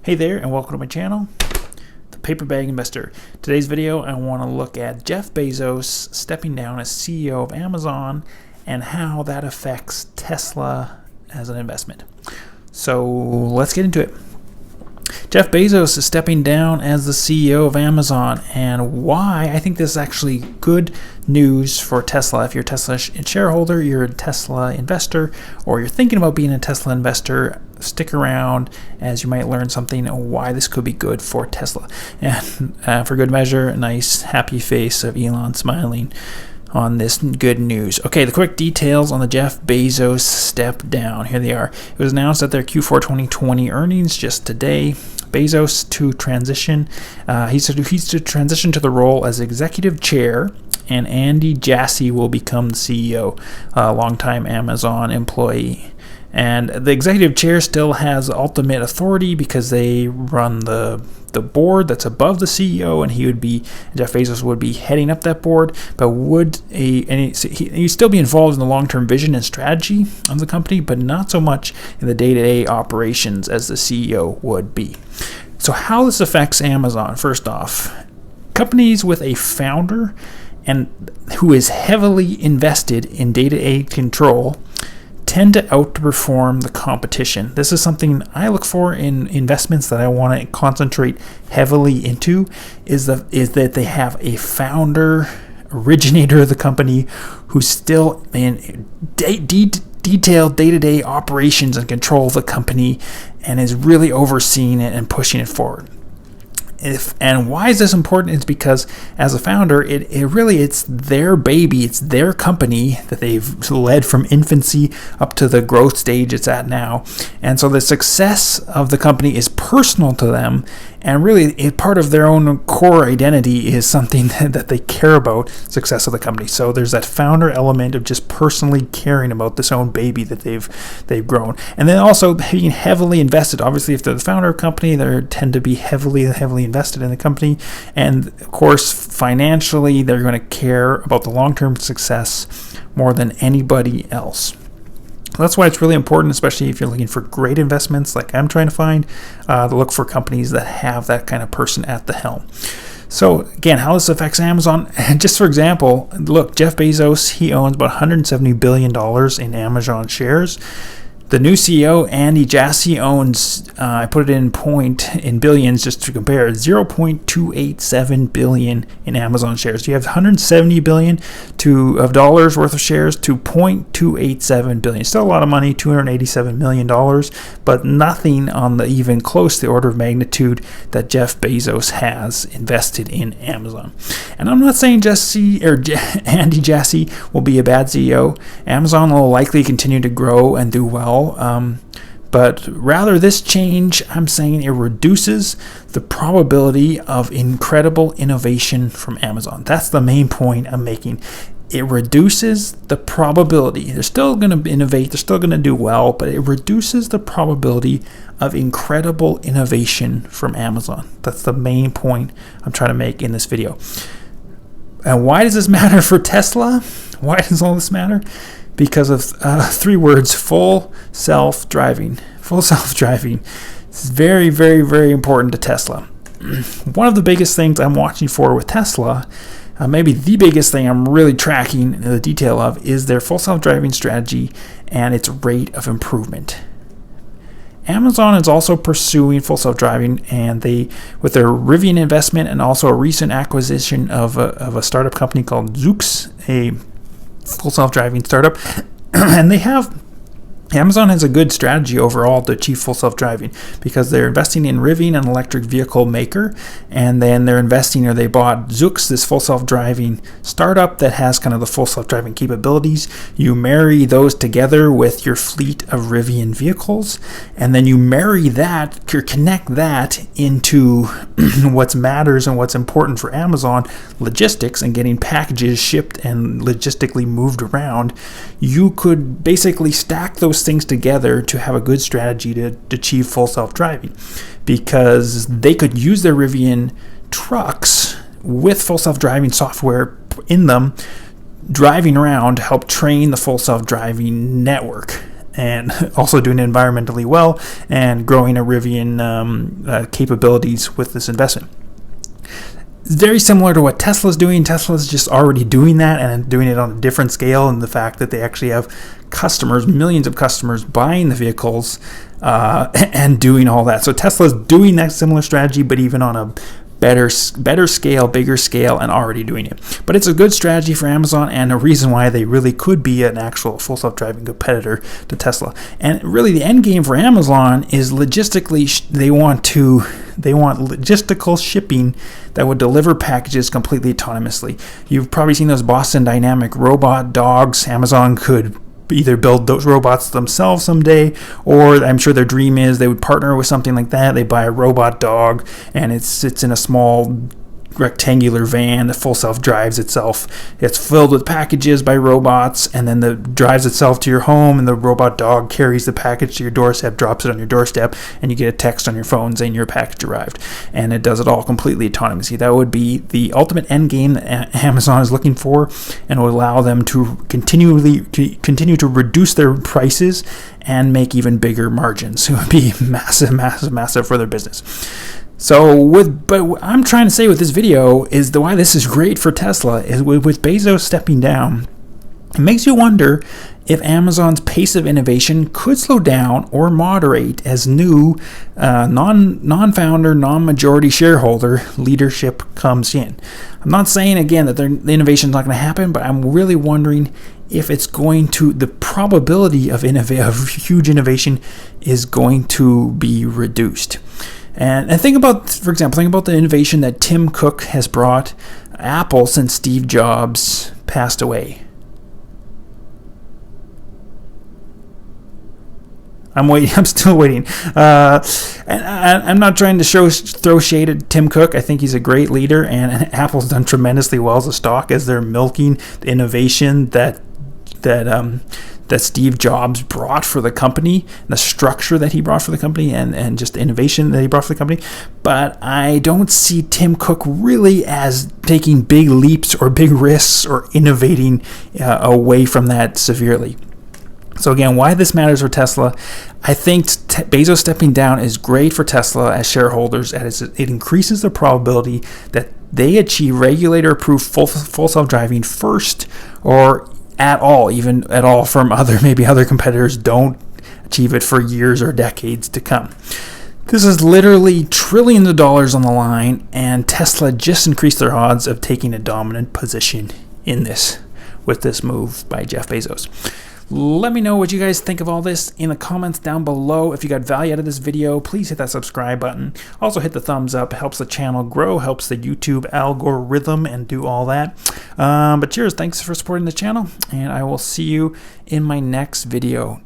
Hey there, and welcome to my channel, The Paper Bag Investor. Today's video, I want to look at Jeff Bezos stepping down as CEO of Amazon and how that affects Tesla as an investment. So let's get into it. Jeff Bezos is stepping down as the CEO of Amazon, and why I think this is actually good news for Tesla. If you're a Tesla shareholder, you're a Tesla investor, or you're thinking about being a Tesla investor, stick around as you might learn something why this could be good for Tesla. And for good measure, a nice happy face of Elon smiling on this good news. Okay, the quick details on the Jeff Bezos step down. Here they are. It was announced at their Q4 2020 earnings just today. Bezos to transition. He's to transition to the role as executive chair, and Andy Jassy will become the CEO, a longtime Amazon employee. And the executive chair still has ultimate authority because they run the board that's above the CEO, and Jeff Bezos would be heading up that board, but he'd still be involved in the long-term vision and strategy of the company, but not so much in the day-to-day operations as the CEO would be. So how this affects Amazon, first off, companies with a founder and who is heavily invested in day-to-day control tend to outperform the competition. This is something I look for in investments that I want to concentrate heavily into, is that they have a founder, originator of the company, who's still in detailed day-to-day operations and control of the company and is really overseeing it and pushing it forward. And why is this important? It's because as a founder, it's their baby, it's their company that they've led from infancy up to the growth stage it's at now. And so the success of the company is personal to them, and really part of their own core identity is something that they care about, success of the company. So there's that founder element of just personally caring about this own baby that they've grown. And then also being heavily invested. Obviously, if they're the founder of a company, they tend to be heavily invested in the company. And of course, financially, they're going to care about the long-term success more than anybody else. That's why it's really important, especially if you're looking for great investments like I'm trying to find, to look for companies that have that kind of person at the helm. So again, how this affects Amazon, just for example, look, Jeff Bezos, he owns about $170 billion in Amazon shares. The new CEO, Andy Jassy, owns, I put it in billions just to compare, 0.287 billion in Amazon shares. You have 170 billion of dollars worth of shares to 0.287 billion. Still a lot of money, $287 million, but nothing on the even close to the order of magnitude that Jeff Bezos has invested in Amazon. And I'm not saying Andy Jassy will be a bad CEO. Amazon will likely continue to grow and do well. But rather this change, I'm saying it reduces the probability of incredible innovation from Amazon. That's the main point I'm making. It reduces the probability. They're still going to innovate, they're still going to do well, but it reduces the probability of incredible innovation from Amazon. That's the main point I'm trying to make in this video. And why does this matter for Tesla? Why does all this matter? Because of three words: full self-driving. Full self-driving. It's very, very, very important to Tesla. One of the biggest things I'm watching for with Tesla, maybe the biggest thing I'm really tracking the detail of, is their full self-driving strategy and its rate of improvement. Amazon is also pursuing full self-driving, and with their Rivian investment and also a recent acquisition of a startup company called Zoox, a full self-driving startup, and Amazon has a good strategy overall to achieve full self-driving because they're investing in Rivian, an electric vehicle maker, and then they bought Zoox, this full self-driving startup that has kind of the full self-driving capabilities. You marry those together with your fleet of Rivian vehicles, and then you connect that into what matters and what's important for Amazon, logistics and getting packages shipped and logistically moved around. You could basically stack those things together to have a good strategy to achieve full self-driving, because they could use their Rivian trucks with full self-driving software in them driving around to help train the full self-driving network. and also doing it environmentally well and growing Rivian capabilities with this investment. It's very similar to what Tesla's doing. Tesla's just already doing that and doing it on a different scale, and the fact that they actually have customers, millions of customers buying the vehicles and doing all that. So Tesla's doing that similar strategy, but even on a better scale, bigger scale, and already doing it. But it's a good strategy for Amazon, and a reason why they really could be an actual full self-driving competitor to Tesla. And really, the end game for Amazon is logistically, they want logistical shipping that would deliver packages completely autonomously. You've probably seen those Boston Dynamic robot dogs. Amazon could either build those robots themselves someday, or I'm sure their dream is they would partner with something like that. They buy a robot dog and it sits in a small rectangular van that full self drives itself. It's filled with packages by robots, and then drives itself to your home, and the robot dog carries the package to your doorstep, drops it on your doorstep, and you get a text on your phone saying your package arrived, and it does it all completely autonomously. That would be the ultimate end game that Amazon is looking for, and will allow them to continue to reduce their prices and make even bigger margins. It would be massive for their business. But what I'm trying to say with this video is why this is great for Tesla is with Bezos stepping down, it makes you wonder if Amazon's pace of innovation could slow down or moderate as new non-founder, non-majority shareholder leadership comes in. I'm not saying again that the innovation is not going to happen, but I'm really wondering if it's going to, the probability of huge innovation is going to be reduced. And think about the innovation that Tim Cook has brought Apple since Steve Jobs passed away. I'm still waiting. And I'm not trying to throw shade at Tim Cook. I think he's a great leader, and Apple's done tremendously well as a stock as they're milking the innovation that Steve Jobs brought for the company, the structure that he brought for the company, and just the innovation that he brought for the company. But I don't see Tim Cook really as taking big leaps or big risks or innovating away from that severely. So again, why this matters for Tesla, I think Bezos stepping down is great for Tesla as shareholders, as it increases the probability that they achieve regulator-approved full self-driving first, or at all from other competitors don't achieve it for years or decades to come. This is literally trillions of dollars on the line, and Tesla just increased their odds of taking a dominant position in this with this move by Jeff Bezos. Let me know what you guys think of all this in the comments down below. If you got value out of this video, please hit that subscribe button. Also hit the thumbs up. It helps the channel grow, helps the YouTube algorithm, and do all that. But cheers, thanks for supporting the channel, and I will see you in my next video.